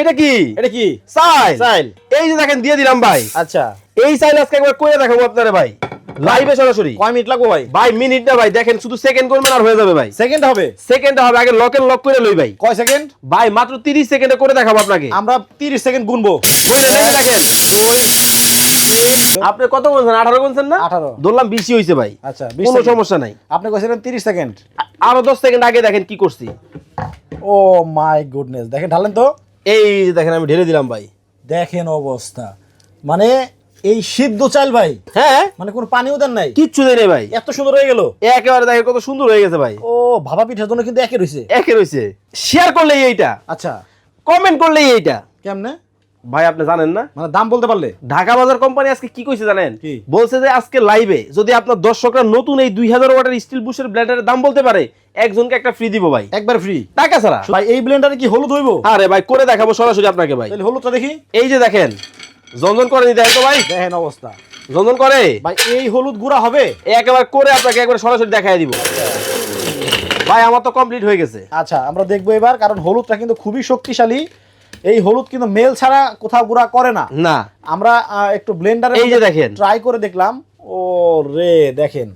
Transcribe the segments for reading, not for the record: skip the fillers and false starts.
এটা কি? এটা কি? চাইল। চাইল। এই যে দেখেন দিয়ে দিলাম ভাই। আচ্ছা, এই চাইল আজকে একবার করে দেখাবো আপনারে ভাই, লাইভে সরাসরি। কয় মিনিট লাগবে ভাই? ভাই মিনিট না ভাই, দেখেন শুধু সেকেন্ড করবেন আর হয়ে যাবে ভাই। সেকেন্ড হবে? সেকেন্ড হবে, আগে লকের লক করে লই ভাই। কয় সেকেন্ড? ভাই মাত্র 30 সেকেন্ডে করে দেখাবো আপনাকে। আমরা 30 সেকেন্ড গুনবো। বুঝলেন? এই যে দেখেন। 2 3 আপনি কত বলছেন? 18 বলছেন না? 18 ধরলাম 20 হইছে ভাই। আচ্ছা, 20 কোনো সেকেন্ড। সমস্যা নাই। আপনি কইছিলেন 30 সেকেন্ড। আরো 10 সেকেন্ড আগে দেখেন কি করছি। ও মাই গুডনেস, দেখেন ঢালেন তো। এই যে দেখেন আমি ঢেলে দিলাম ভাই। দেখেন অবস্থা, মানে এই সিদ্ধ চাল ভাই, হ্যাঁ, মানে কোনো পানিও দেন নাই, কিচ্ছু দেই নাই ভাই। এত সুন্দর হয়ে গেল। একেবারে দেখেন কত সুন্দর হয়ে গেছে ভাই। ও ভাপা পিঠার জন্য কিন্তু একই রইছে। একে রইছে। শেয়ার করলেই এইটা, আচ্ছা, কমেন্ট করলেই এইটা। কেমনে ভাই আপনি জানেন না, মানে দাম বলতে পারলে? ঢাকা বাজার কোম্পানি আজকে কি কইছে জানেন? কি? বলছে যে আজকে লাইভে যদি আপনার দর্শকরা নতুন এই 2000 ওয়াটের স্টিল বুশের ব্লেন্ডারের দাম বলতে পারে, একজনকে একটা ফ্রি দিব ভাই, একবার ফ্রি টাকা ছাড়া। ভাই এই ব্লেন্ডারে কি হলুদ হইবো? আরে ভাই করে দেখাবো সরাসরি আপনাকে ভাই। তাহলে হলুদটা দেখি। এই যে দেখেন, জনজন করে নিতে তো ভাই, দেখেন অবস্থা জনজন করে ভাই, এই হলুদ গুঁড়া হবে? একেবারে করে আপনাকে একবার সরাসরি দেখাই দিব ভাই। আমার তো কমপ্লিট হয়ে গেছে। আচ্ছা, আমরা দেখবো এবার, কারণ হলুদটা কিন্তু খুবই শক্তিশালী। এই হলুদ কিন্তু মেল ছাড়া কোথাও গুঁড়া করে না। না, আমরা একটু ব্লেন্ডারে এই যে দেখেন ট্রাই করে দেখলাম। ও রে দেখেন,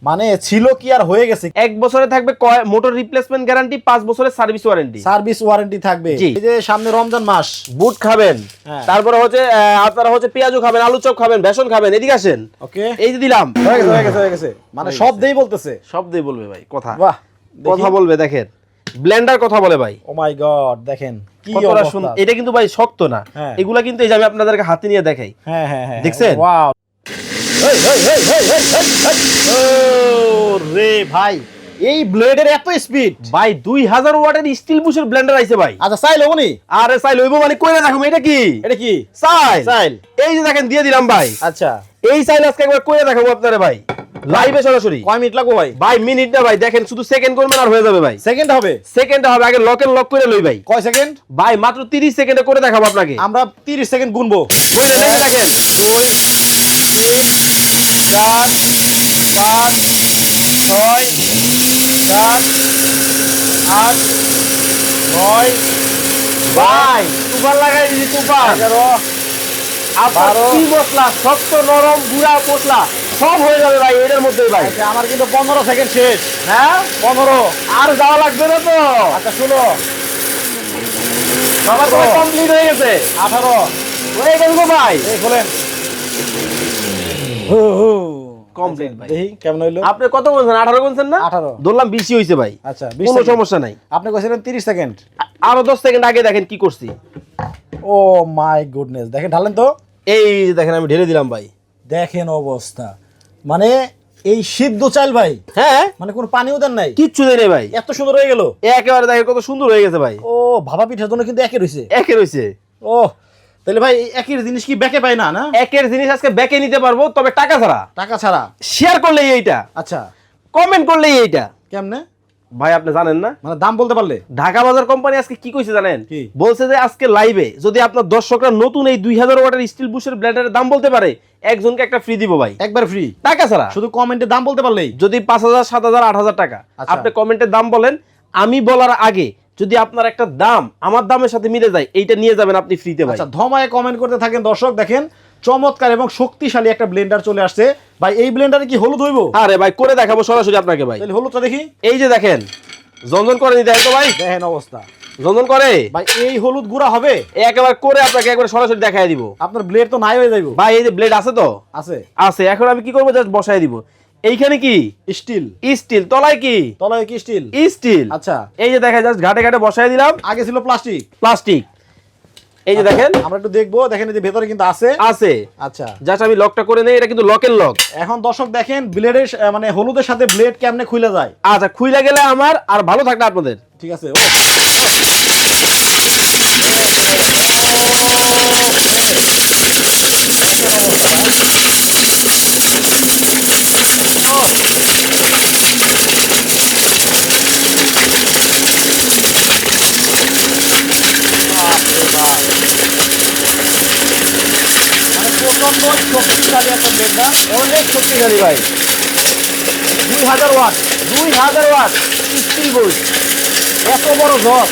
মানে ছিল কি আর হয়ে গেছে। 1 বছরে থাকবে মোটর রিপ্লেসমেন্ট গ্যারান্টি, 5 বছরের সার্ভিস ওয়ারেন্টি। সার্ভিস ওয়ারেন্টি থাকবে। জি। এই যে সামনে রমজান মাস, বুট খাবেন, হ্যাঁ। তারপরে হচ্ছে আপনারা হচ্ছে পেঁয়াজু খাবেন, আলু চপ খাবেন, বেসন খাবেন, এদিকে আসেন। ওকে, এই যে দিলাম, হয়ে গেছে হয়ে গেছে হয়ে গেছে, মানে হয়ে সব গেছে। দেই বলতেছে। সব দিয়ে বলবে ভাই কথা, বাহ, কথা বলবে। দেখেন ব্লেন্ডার কথা বলে ভাই, ও মাই গড, দেখেন কি কতটা অবস্থা। সুন্দর। এটা কিন্তু ভাই শক্ত না, হ্যাঁ। এগুলা কিন্তু এই যে আমি আপনাদেরকে হাতে নিয়ে দেখাই। হ্যাঁ হ্যাঁ হ্যাঁ, দেখছেন? ওয়াও, হেই হেই হেই হেই হেই হেই, ও রে ভাই, এই ব্লেডের এত স্পিড ভাই 2000 ওয়াটের স্টিল বুশের ব্লেন্ডার আইছে ভাই। আচ্ছা, চাইলে উনি আরে চাই লইব মানে কইরা দেখো এটা কি? এটা কি? চাইল। চাইল। এই যে দেখেন দিয়ে দিলাম ভাই। আচ্ছা, এই চাইল আজকে একবার কইরা দেখাবো আপনারে ভাই, লাইভে সরাসরি। কয় মিনিট লাগবে ভাই? ভাই মিনিট না ভাই, দেখেন শুধু সেকেন্ড করবেন আর হয়ে যাবে ভাই। সেকেন্ড হবে? সেকেন্ড হবে, আগে লকের লক করে লই ভাই। কয় সেকেন্ড? ভাই মাত্র 30 সেকেন্ডে করে দেখাবো আপনাকে। আমরা 30 সেকেন্ড গুনবো। বুঝলেন? এই যে দেখেন। 2 3 4 5 6 7 8 9 ভাই তুফান লাগাই দিছি, তুফান। 11 আপনার 12 কি মশলা, শক্ত নরম গুঁড়া মশলা সব হয়ে যাবে ভাই এটার মধ্যেই ভাই। আচ্ছা, আমার কিন্তু 15 সেকেন্ড শেষ। হ্যাঁ 15। আর যাওয়া লাগবে না তো। আচ্ছা শুনো, সবার তো কমপ্লিট হয়ে গেছে। 18। হয়ে গেল গো ভাই, এই খোলেন। কমপ্লিট ভাই। দেখি কেমন হইলো। আপনি কত বলছেন? 18 বলছেন না? 18। ধরলাম 20 হইছে ভাই। আচ্ছা, 20 কোনো সেকেন্ড। সমস্যা নাই। আপনি কইছিলেন 30 সেকেন্ড। আরো 10 সেকেন্ড আগে দেখেন কি করছি। ও মাই গুডনেস, দেখেন ঢালেন তো। এই যে দেখেন আমি ঢেলে দিলাম ভাই। দেখেন অবস্থা, মানে এই সিদ্ধ চাল ভাই, হ্যাঁ, মানে কোনো পানিও দেন নাই, কিচ্ছু দেই নাই ভাই। এত সুন্দর হয়ে গেল। একেবারে দেখেন কত সুন্দর হয়ে গেছে ভাই। ও ভাপা পিঠার জন্য কিন্তু একই রইছে। একে রইছে। ও তাহলে ভাই এই একই জিনিস কি ব্যাকে পায় না? না, একের জিনিস আজকে ব্যাকে নিতে পারবো, তবে টাকা ছাড়া। টাকা ছাড়া? শেয়ার করলেই এইটা, আচ্ছা, কমেন্ট করলেই এইটা। কেমনে ভাই আপনি জানেন না, মানে দাম বলতে পারলে? ঢাকা বাজার কোম্পানি আজকে কি কইছে জানেন? কি? বলছে যে আজকে লাইভে যদি আপনার দর্শকরা নতুন এই 2000 ওয়াটের স্টিল বুশের ব্লেন্ডারের দাম বলতে পারে, একজনকে একটা ফ্রি দিব ভাই, একবার ফ্রি, টাকা ছাড়া। শুধু কমেন্টে দাম বলতে পারলেই। যদি 5000 7000 8000 টাকা আচ্ছা। আপনি কমেন্টের দাম বলেন, আমি বলার আগে যদি আপনার একটা দাম আমার দামের সাথে মিলে যায়, এইটা নিয়ে যাবেন আপনি ফ্রিতে ভাই। আচ্ছা, ধমায় কমেন্ট করতে থাকেন দর্শক। দেখেন চমৎকার এবং শক্তিশালী একটা ব্লেন্ডার চলে আসছে ভাই। এই ব্লেন্ডারে কি হলুদ হইবো? আরে ভাই করে দেখাবো সরাসরি আপনাকে ভাই। তাহলে হলুদটা দেখি। এই যে দেখেন, জনজন করে নিতে তো ভাই, দেখেন অবস্থা জনজন করে ভাই, এই হলুদ গুঁড়া হবে? একেবারে করে আপনাকে একবার সরাসরি দেখাই দিব আপনার ব্লেড তো নাই হয়ে যাইবো। ভাই। এই যে ব্লেড আছে তো, আছে আছে। এখন আমি কি করবো, জাস্ট বসাই দিব। এইখানে কি স্টিল, স্টিল, তলায় কি তলায় কি স্টিল? স্টিল। আচ্ছা, এই যে দেখেন জাস্ট ঘাটে ঘাটে বসাই দিলাম। আগে ছিল প্লাস্টিক। প্লাস্টিক, এই যে দেখেন আমরা একটু দেখবো। দেখেন এই যে ভেতরে কিন্তু আছে। আছে। আচ্ছা, জাস্ট আমি লকটা করে নেই, এটা কিন্তু লকের লক। এখন দর্শক দেখেন ব্লেডের মানে হলুদের সাথে ব্লেড কেমনে খুলে যায়। আচ্ছা খুইলা গেলে আমার আর ভালো থাকলে আপনাদের। ঠিক আছে। প্রচন্ড শক্তিশালী একটা ব্লেন্ডার, অনেক শক্তিশালী ভাই। 2000 ওয়াট। 2000 ওয়াট স্টিল বুশ, এত বড় জগ।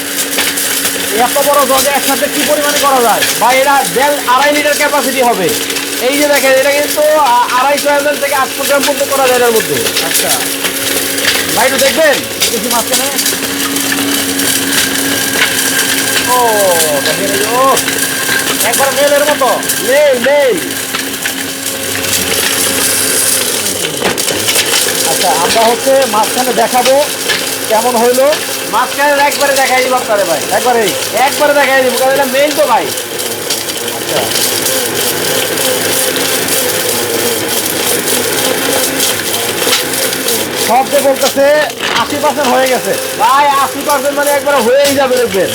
এত বড় জগে একসাথে কি পরিমাণে করা যায়? ভাই এটা 2.5 লিটার ক্যাপাসিটি হবে। এই যে দেখেন এটা কিন্তু 250 ml থেকে 800 গ্রাম পর্যন্ত করা যায় এর মধ্যে। আচ্ছা, ভাই একটু দেখবেন। দেখি মাঝখানে। ও দেখেন এই যে, ও একবার মেলের মতো। নেই। আচ্ছা, আমরা হচ্ছে মাঝখানে দেখাবো কেমন হইলো। মাঝখানে একবারে দেখাই দিব আপনারে ভাই। একবারেই একবারে দেখাই দিব কারণ এটা মেইন তো ভাই। আচ্ছা, শব্দ বলতেছে 80% হয়ে গেছে। ভাই 80% মানে একবারে হয়েই যাবে দেখবেন।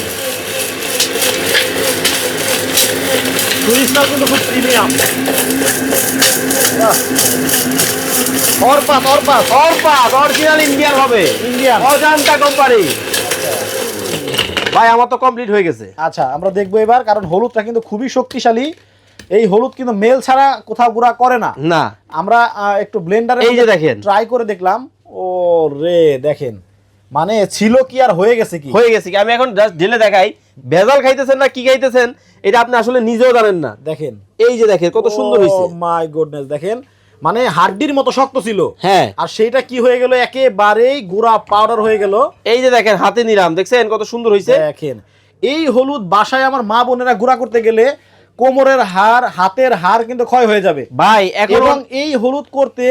সুইচটাও কিন্তু খুব প্রিমিয়াম। অরপাত অরিজিনাল ইন্ডিয়ান হবে। ইন্ডিয়ান। অজন্তা কোম্পানি। ভাই আমার তো কমপ্লিট হয়ে গেছে। আচ্ছা, আমরা দেখবো এবার, কারণ হলুদটা কিন্তু খুবই শক্তিশালী। এই হলুদ কিন্তু মেল ছাড়া কোথাও গুঁড়া করে না। না আমরা একটু ব্লেন্ডারে এই যে দেখেন ট্রাই করে দেখলাম। ও রে দেখেন, মানে ছিল কি আর হয়ে গেছে কি? হয়ে গেছে কি। আমি এখন জাস্ট ঢেলে দেখাই। ভেজাল খাইতেছেন না কি খাইতেছেন এটা আপনি আসলে নিজেও জানেন না। দেখেন এই যে দেখেন কত সুন্দর হয়েছে। মাই গুডনেস, দেখেন মানে হাড্ডির মতো শক্ত ছিল। হ্যাঁ, আর সেইটা কি হয়ে গেল, একেবারেই গুঁড়া পাউডার হয়ে গেল। এই যে দেখেন হাতে নিলাম, দেখছেন কত সুন্দর হয়েছে। দেখেন এই হলুদ বাসায় আমার মা বোনেরা গুঁড়া করতে গেলে কোমরের হাড়, হাতের হাড় কিন্তু ক্ষয় হয়ে যাবে ভাই এখন এবং এই হলুদ করতে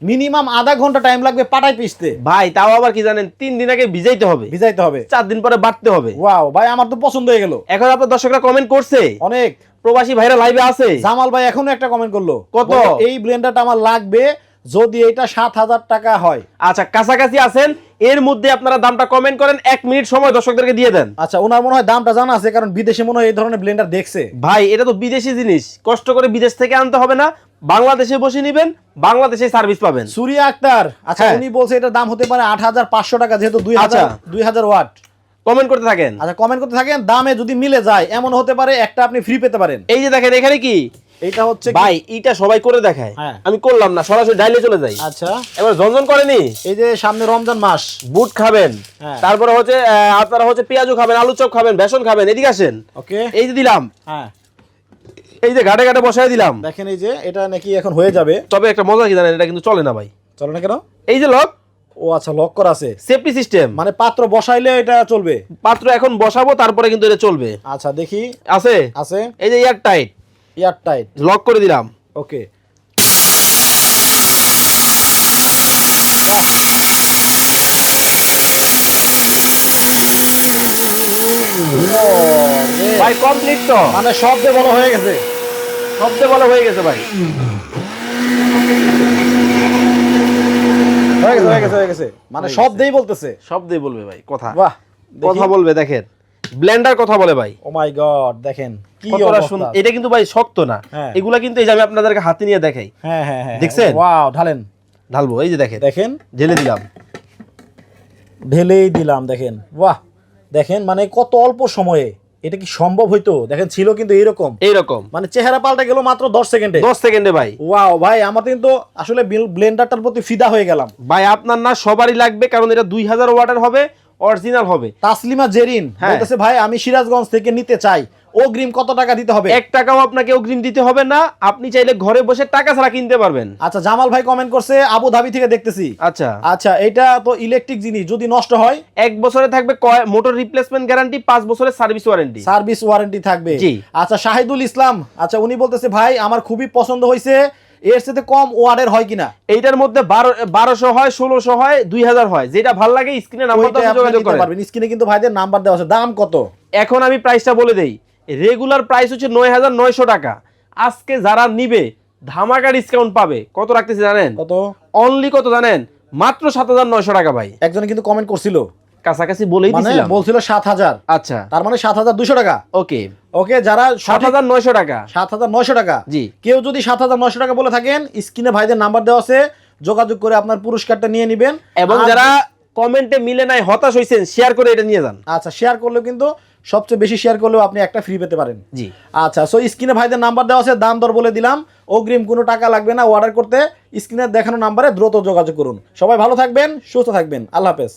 মিনিমাম আধা ঘন্টা টাইম লাগবে পাটায় পিষতে। ভাই তাও আবার কি জানেন 3 দিন আগে ভিজাইতে হবে, ভিজাইতে হবে, 4 দিন পরে বাটতে হবে। ওয়াও ভাই, আমার তো পছন্দ হয়ে গেল। এখন আপনার দর্শকরা কমেন্ট করছে, অনেক প্রবাসী ভাইরা লাইভে আছে। জামাল ভাই এখনো একটা কমেন্ট করলো, কত? বললো, এই ব্লেন্ডারটা আমার লাগবে যদি এটা 7,000 টাকা হয়। আচ্ছা কাছাকাছি আছেন, এর মধ্যে আপনারা দামটা কমেন্ট করেন, 1 মিনিট সময় দর্শকদেরকে দিয়ে দেন। আচ্ছা, ওনার মনে হয় দামটা জানা আছে, কারণ বিদেশে মনে হয় এই ধরনের ব্লেন্ডার দেখছে। ভাই এটা তো বিদেশি জিনিস, কষ্ট করে বিদেশ থেকে আনতে হবে না, বাংলাদেশে বসে নেবেন, বাংলাদেশে সার্ভিস পাবেন। সুরিয়া আক্তার, আচ্ছা হ্যাঁ। উনি বলছে এটার দাম হতে পারে 8,500 টাকা, যেহেতু আচ্ছা। 2000 ওয়াট। কমেন্ট করতে থাকেন। আচ্ছা, কমেন্ট করতে থাকেন, দামে যদি মিলে যায় এমন হতে পারে একটা আপনি ফ্রি পেতে পারেন। এই যে দেখেন এখানে কি এটা হচ্ছে কি? ভাই এটা সবাই করে দেখায়, হ্যাঁ। আমি করলাম না, সরাসরি ডাইলে চলে যাই। আচ্ছা, এবার ঝনঝন করেনি, এই যে সামনে রমজান মাস, বুট খাবেন, হ্যাঁ। তারপরে হচ্ছে আপনারা হচ্ছে পেঁয়াজু খাবেন, আলু চপ খাবেন, বেসন খাবেন, এদিকে আসেন। ওকে, এই যে দিলাম, হ্যাঁ এই যে ঘাটে ঘাটে বসায় দিলাম। দেখেন এই যে এটা নাকি এখন হয়ে যাবে। তবে একটা মজা কি জানেন, এটা কিন্তু চলে না ভাই। চলো না কেন? এই যে লক, ও আচ্ছা, লক করা আছে, সেফটি সিস্টেম, মানে পাত্র বসাইলে এটা চলবে। পাত্র এখন বসাবো তারপরে কিন্তু এটা চলবে। আচ্ছা দেখি, আছে আছে, এই যে air tight, air tight, lock করে দিলাম। ওকে। ভাই কমপ্লিট তো, মানে শব্দে বড় হয়ে গেছে, শব্দে বলা হয়ে গেছে ভাই। হয়ে গেছে, মানে শব্দেই বলতেছে। শব্দেই বলবে ভাই, কথা বাহ, কথা বলবে। দেখেন ব্লেন্ডার কথা বলে ভাই, ও মাই গড, দেখেন কি কতটা অবস্থা। সুন্দর। এটা কিন্তু ভাই শক্ত না, হ্যাঁ। এগুলা কিন্তু এই যে আমি আপনাদেরকে হাতে নিয়ে দেখাই। হ্যাঁ হ্যাঁ হ্যাঁ, দেখছেন? ওয়াও, ঢালেন, ঢালবো, এই যে দেখেন, দেখেন ঢেলে দিলাম। ঢেলেই দিলাম, দেখেন বাহ, দেখেন মানে কত অল্প সময়ে এটা কি সম্ভব হইতো? দেখেন ছিল কিন্তু এইরকম, এইরকম মানে চেহারা পাল্টা গেল মাত্র 10 সেকেন্ডে। 10 সেকেন্ডে ভাই। ওয়াও ভাই, আমার কিন্তু আসলে ব্লেন্ডারটার প্রতি ফিদা হয়ে গেলাম। ভাই আপনার না সবারই লাগবে, কারণ এটা 2000 ওয়াটের হবে, অরিজিনাল হবে। তাসলিমা জেরিন হ্যাঁ। বলতেছে, ভাই আমি সিরাজগঞ্জ থেকে নিতে চাই, অগ্রিম কত টাকা দিতে হবে? 1 টাকাও আপনাকে অগ্রিম দিতে হবে না, আপনি চাইলে ঘরে বসে টাকা ছাড়া কিনতে পারবেন। আচ্ছা, জামাল ভাই কমেন্ট করছে আবু ধাবি থেকে দেখতেছি। আচ্ছা আচ্ছা, এটা তো ইলেকট্রিক জিনিস, যদি নষ্ট হয় 1 বছরে থাকবে মোটর রিপ্লেসমেন্ট গ্যারান্টি, 5 বছরের সার্ভিস ওয়ারেন্টি। সার্ভিস ওয়ারেন্টি থাকবে। জি। আচ্ছা, শাহিদুল ইসলাম, আচ্ছা উনি বলতেছে, ভাই আমার খুবই পছন্দ হয়েছে, এর সাথে কম ওয়ার্ডের হয় কিনা? এইটার মধ্যে 1200 হয়, 1600 হয়, 2000 হয়, যেটা ভালো লাগে স্ক্রিনে নাম্বার ওইটা দিয়ে আপনি যোগাযোগ নিতে করেন। পারবেন। স্ক্রিনে কিন্তু ভাইদের নাম্বার দেওয়া আছে। দাম কত? এখন আমি প্রাইসটা বলে দেই, রেগুলার প্রাইস হচ্ছে 9900 টাকা। আজকে যারা নিবে ধামাকা ডিসকাউন্ট পাবে। কত রাখতেছি জানেন? কত? অনলি কত জানেন? মাত্র 7900 টাকা ভাই। একজনে কিন্তু কমেন্ট করছিল, কাছাকাছি বলেই মানে দিছিলাম। বলছিল 7000, আচ্ছা তার মানে 7200 টাকা। ওকে, ওকে, যারা 7900 টাকা। 7900 টাকা। জি। কেউ যদি 7900 টাকা বলে থাকেন, স্ক্রিনে ভাইদের নাম্বার দেওয়া আছে, যোগাযোগ করে আপনার পুরস্কারটা নিয়ে নেবেন। এবং যারা কমেন্টে মিলে নাই, হতাশ হইছেন, শেয়ার করে এটা নিয়ে যান। আচ্ছা, শেয়ার করলেও কিন্তু সবচেয়ে বেশি শেয়ার করলেও আপনি একটা ফ্রি পেতে পারেন। জি। আচ্ছা, সো স্ক্রিনে ভাইদের নাম্বার দেওয়া আছে, দাম দর বলে দিলাম, অগ্রিম কোনো টাকা লাগবে না। অর্ডার করতে স্ক্রিনে দেখানো নাম্বারে দ্রুত যোগাযোগ করুন। সবাই ভালো থাকবেন, সুস্থ থাকবেন, আল্লাহ হাফেজ।